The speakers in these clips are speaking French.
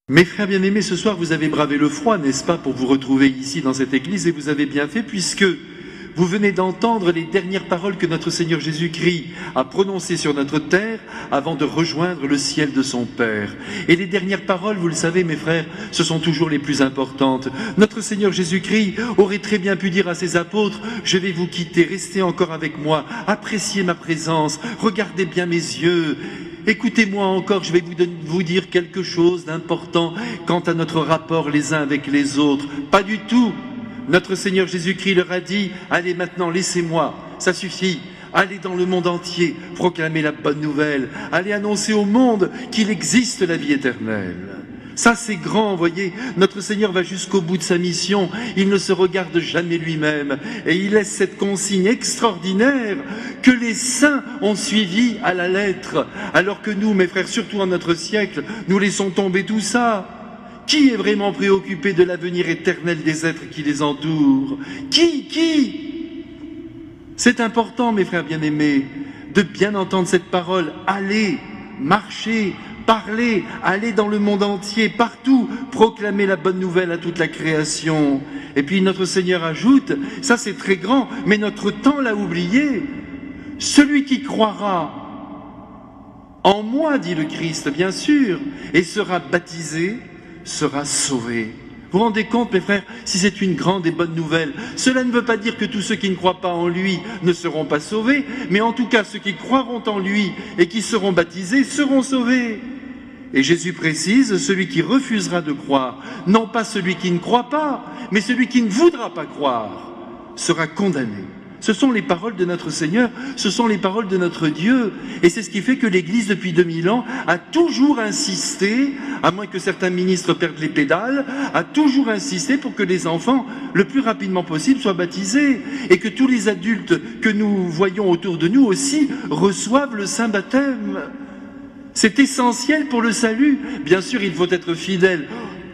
Mes frères bien-aimés, ce soir vous avez bravé le froid, n'est-ce pas, pour vous retrouver ici dans cette église, et vous avez bien fait puisque vous venez d'entendre les dernières paroles que notre Seigneur Jésus-Christ a prononcées sur notre terre avant de rejoindre le ciel de son Père. Et les dernières paroles, vous le savez mes frères, ce sont toujours les plus importantes. Notre Seigneur Jésus-Christ aurait très bien pu dire à ses apôtres: je vais vous quitter, restez encore avec moi, appréciez ma présence, regardez bien mes yeux. Écoutez-moi encore, je vais vous dire quelque chose d'important quant à notre rapport les uns avec les autres. Pas du tout. Notre Seigneur Jésus-Christ leur a dit: allez maintenant, laissez-moi, ça suffit. Allez dans le monde entier, proclamer la bonne nouvelle. Allez annoncer au monde qu'il existe la vie éternelle. Ça c'est grand, voyez, notre Seigneur va jusqu'au bout de sa mission, il ne se regarde jamais lui-même, et il laisse cette consigne extraordinaire que les saints ont suivi à la lettre, alors que nous, mes frères, surtout en notre siècle, nous laissons tomber tout ça. Qui est vraiment préoccupé de l'avenir éternel des êtres qui les entourent? Qui? C'est important, mes frères bien-aimés, de bien entendre cette parole. Allez, marchez, parlez, allez dans le monde entier, partout, proclamez la bonne nouvelle à toute la création. Et puis notre Seigneur ajoute, ça c'est très grand, mais notre temps l'a oublié. Celui qui croira en moi, dit le Christ, bien sûr, et sera baptisé, sera sauvé. Vous vous rendez compte, mes frères, si c'est une grande et bonne nouvelle? Cela ne veut pas dire que tous ceux qui ne croient pas en lui ne seront pas sauvés, mais en tout cas ceux qui croiront en lui et qui seront baptisés seront sauvés. Et Jésus précise, celui qui refusera de croire, non pas celui qui ne croit pas, mais celui qui ne voudra pas croire, sera condamné. Ce sont les paroles de notre Seigneur, ce sont les paroles de notre Dieu. Et c'est ce qui fait que l'Église, depuis 2000 ans, a toujours insisté, à moins que certains ministres perdent les pédales, a toujours insisté pour que les enfants, le plus rapidement possible, soient baptisés. Et que tous les adultes que nous voyons autour de nous aussi reçoivent le saint baptême. C'est essentiel pour le salut. Bien sûr, il faut être fidèle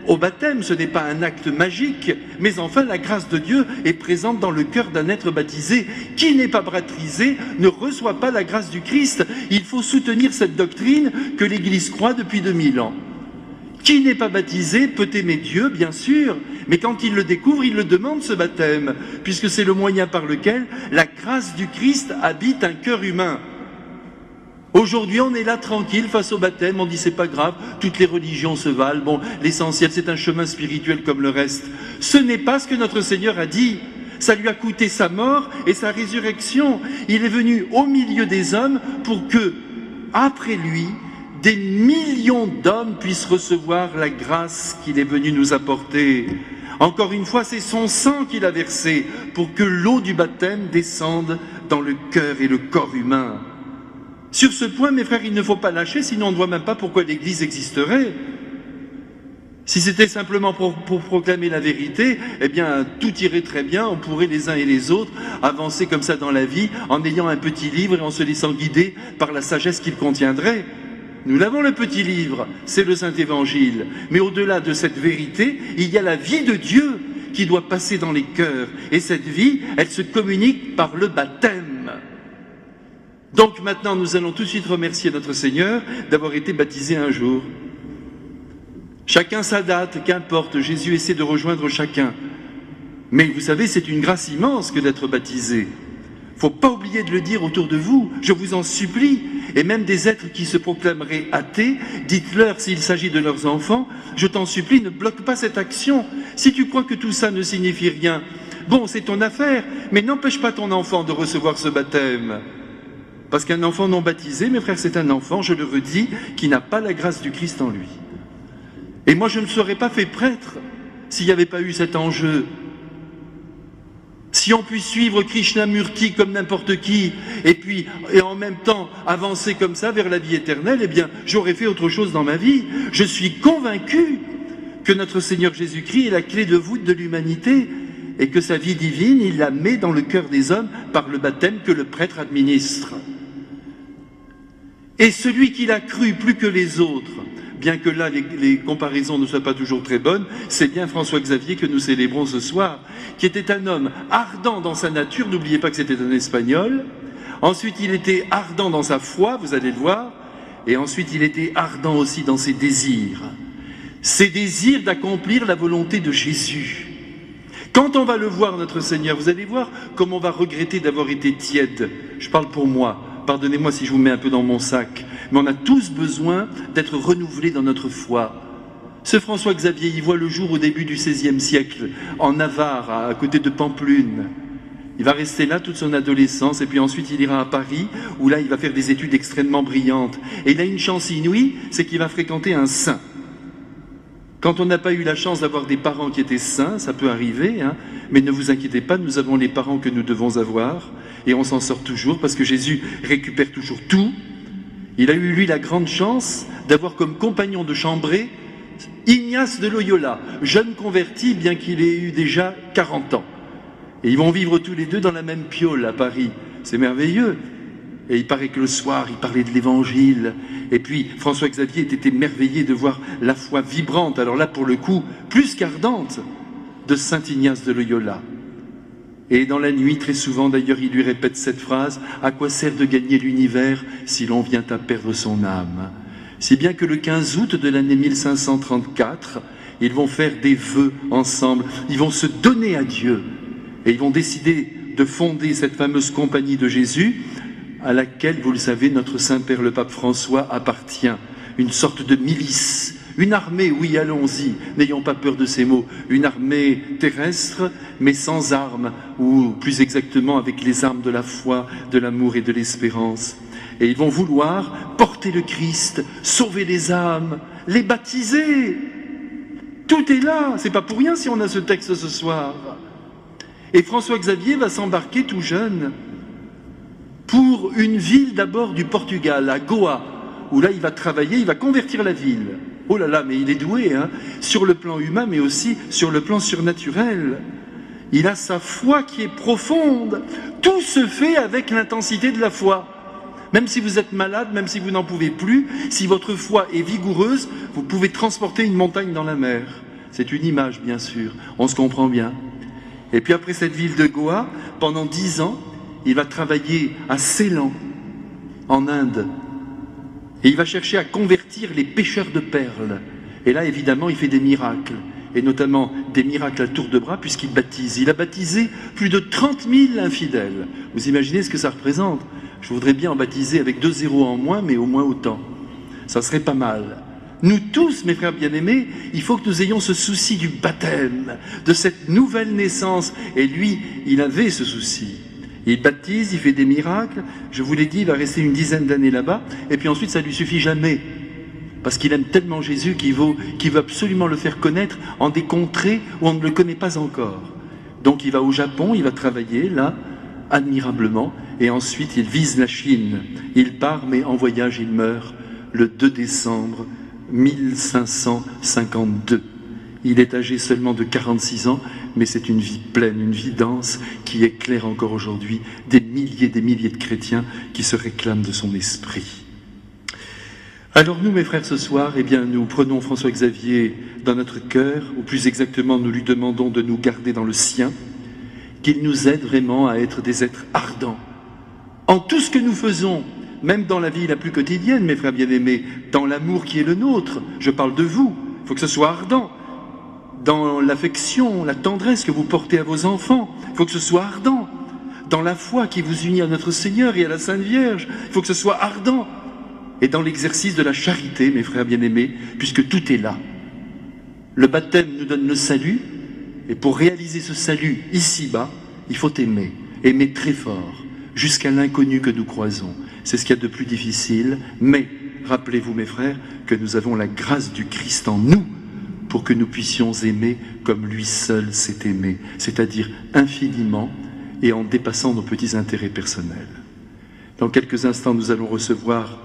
au baptême, ce n'est pas un acte magique, mais enfin la grâce de Dieu est présente dans le cœur d'un être baptisé. Qui n'est pas baptisé ne reçoit pas la grâce du Christ. Il faut soutenir cette doctrine que l'Église croit depuis 2000 ans. Qui n'est pas baptisé peut aimer Dieu, bien sûr, mais quand il le découvre, il le demande, ce baptême, puisque c'est le moyen par lequel la grâce du Christ habite un cœur humain. Aujourd'hui, on est là tranquille face au baptême, on dit c'est pas grave, toutes les religions se valent, bon, l'essentiel c'est un chemin spirituel comme le reste. Ce n'est pas ce que notre Seigneur a dit. Ça lui a coûté sa mort et sa résurrection. Il est venu au milieu des hommes pour que, après lui, des millions d'hommes puissent recevoir la grâce qu'il est venu nous apporter. Encore une fois, c'est son sang qu'il a versé pour que l'eau du baptême descende dans le cœur et le corps humain. Sur ce point, mes frères, il ne faut pas lâcher, sinon on ne voit même pas pourquoi l'Église existerait. Si c'était simplement pour proclamer la vérité, eh bien, tout irait très bien, on pourrait les uns et les autres avancer comme ça dans la vie, en ayant un petit livre et en se laissant guider par la sagesse qu'il contiendrait. Nous l'avons, le petit livre, c'est le Saint-Évangile. Mais au-delà de cette vérité, il y a la vie de Dieu qui doit passer dans les cœurs. Et cette vie, elle se communique par le baptême. Donc maintenant, nous allons tout de suite remercier notre Seigneur d'avoir été baptisé un jour. Chacun sa date, qu'importe, Jésus essaie de rejoindre chacun. Mais vous savez, c'est une grâce immense que d'être baptisé. Faut pas oublier de le dire autour de vous, je vous en supplie. Et même des êtres qui se proclameraient athées, dites-leur s'il s'agit de leurs enfants, je t'en supplie, ne bloque pas cette action. Si tu crois que tout ça ne signifie rien, bon, c'est ton affaire, mais n'empêche pas ton enfant de recevoir ce baptême. Parce qu'un enfant non baptisé, mes frères, c'est un enfant, je le redis, qui n'a pas la grâce du Christ en lui. Et moi, je ne serais pas fait prêtre s'il n'y avait pas eu cet enjeu. Si on puisse suivre Krishnamurti comme n'importe qui, et en même temps avancer comme ça vers la vie éternelle, eh bien, j'aurais fait autre chose dans ma vie. Je suis convaincu que notre Seigneur Jésus-Christ est la clé de voûte de l'humanité, et que sa vie divine, il la met dans le cœur des hommes par le baptême que le prêtre administre. Et celui qui l'a cru plus que les autres, bien que là les comparaisons ne soient pas toujours très bonnes, c'est bien François Xavier que nous célébrons ce soir, qui était un homme ardent dans sa nature, n'oubliez pas que c'était un Espagnol, ensuite il était ardent dans sa foi, vous allez le voir, et ensuite il était ardent aussi dans ses désirs. Ses désirs d'accomplir la volonté de Jésus. Quand on va le voir, notre Seigneur, vous allez voir comme on va regretter d'avoir été tiède. Je parle pour moi. Pardonnez-moi si je vous mets un peu dans mon sac. Mais on a tous besoin d'être renouvelés dans notre foi. Ce François Xavier, il voit le jour au début du XVIe siècle, en Navarre, à côté de Pampelune. Il va rester là toute son adolescence et puis ensuite il ira à Paris où là il va faire des études extrêmement brillantes. Et il a une chance inouïe, c'est qu'il va fréquenter un saint. Quand on n'a pas eu la chance d'avoir des parents qui étaient saints, ça peut arriver, hein, mais ne vous inquiétez pas, nous avons les parents que nous devons avoir et on s'en sort toujours parce que Jésus récupère toujours tout. Il a eu, lui, la grande chance d'avoir comme compagnon de chambrée Ignace de Loyola, jeune converti bien qu'il ait eu déjà 40 ans. Et ils vont vivre tous les deux dans la même piole à Paris. C'est merveilleux. Et il paraît que le soir, il parlait de l'Évangile. Et puis, François Xavier était émerveillé de voir la foi vibrante, alors là, pour le coup, plus qu'ardente, de saint Ignace de Loyola. Et dans la nuit, très souvent, d'ailleurs, il lui répète cette phrase, « À quoi sert de gagner l'univers si l'on vient à perdre son âme ?» Si bien que le 15 août de l'année 1534, ils vont faire des vœux ensemble, ils vont se donner à Dieu, et ils vont décider de fonder cette fameuse compagnie de Jésus, à laquelle, vous le savez, notre Saint-Père le Pape François appartient, une sorte de milice, une armée, oui, allons-y, n'ayons pas peur de ces mots, une armée terrestre, mais sans armes, ou plus exactement avec les armes de la foi, de l'amour et de l'espérance. Et ils vont vouloir porter le Christ, sauver les âmes, les baptiser. Tout est là, c'est pas pour rien si on a ce texte ce soir. Et François Xavier va s'embarquer tout jeune pour une ville d'abord du Portugal, à Goa, où là il va travailler, il va convertir la ville. Oh là là, mais il est doué, hein, sur le plan humain, mais aussi sur le plan surnaturel. Il a sa foi qui est profonde. Tout se fait avec l'intensité de la foi. Même si vous êtes malade, même si vous n'en pouvez plus, si votre foi est vigoureuse, vous pouvez transporter une montagne dans la mer. C'est une image, bien sûr, on se comprend bien. Et puis après cette ville de Goa, pendant 10 ans, il va travailler à Ceylan, en Inde. Et il va chercher à convertir les pêcheurs de perles. Et là, évidemment, il fait des miracles. Et notamment des miracles à tour de bras, puisqu'il baptise. Il a baptisé plus de 30 000 infidèles. Vous imaginez ce que ça représente? Je voudrais bien en baptiser avec 2 zéros en moins, mais au moins autant. Ça serait pas mal. Nous tous, mes frères bien-aimés, il faut que nous ayons ce souci du baptême, de cette nouvelle naissance. Et lui, il avait ce souci. Il baptise, il fait des miracles. Je vous l'ai dit, il va rester une dizaine d'années là-bas. Et puis ensuite, ça ne lui suffit jamais. Parce qu'il aime tellement Jésus qu'il veut absolument le faire connaître en des contrées où on ne le connaît pas encore. Donc il va au Japon, il va travailler là, admirablement. Et ensuite, il vise la Chine. Il part, mais en voyage, il meurt le 2 décembre 1552. Il est âgé seulement de 46 ans, mais c'est une vie pleine, une vie dense qui éclaire encore aujourd'hui des milliers de chrétiens qui se réclament de son esprit. Alors nous, mes frères, ce soir, eh bien, nous prenons François Xavier dans notre cœur, ou plus exactement, nous lui demandons de nous garder dans le sien, qu'il nous aide vraiment à être des êtres ardents. En tout ce que nous faisons, même dans la vie la plus quotidienne, mes frères bien-aimés, dans l'amour qui est le nôtre, je parle de vous, il faut que ce soit ardent. Dans l'affection, la tendresse que vous portez à vos enfants, il faut que ce soit ardent. Dans la foi qui vous unit à notre Seigneur et à la Sainte Vierge, il faut que ce soit ardent. Et dans l'exercice de la charité, mes frères bien-aimés, puisque tout est là. Le baptême nous donne le salut, et pour réaliser ce salut ici-bas, il faut aimer, aimer très fort, jusqu'à l'inconnu que nous croisons. C'est ce qu'il y a de plus difficile, mais rappelez-vous, mes frères, que nous avons la grâce du Christ en nous, pour que nous puissions aimer comme lui seul s'est aimé, c'est-à-dire infiniment et en dépassant nos petits intérêts personnels. Dans quelques instants, nous allons recevoir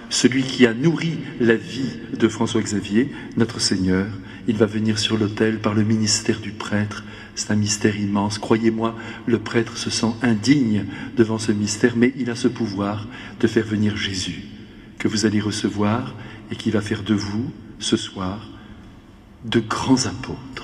celui qui a nourri la vie de François Xavier, notre Seigneur. Il va venir sur l'autel par le ministère du prêtre. C'est un mystère immense. Croyez-moi, le prêtre se sent indigne devant ce mystère, mais il a ce pouvoir de faire venir Jésus, que vous allez recevoir et qui va faire de vous, ce soir, de grands apôtres.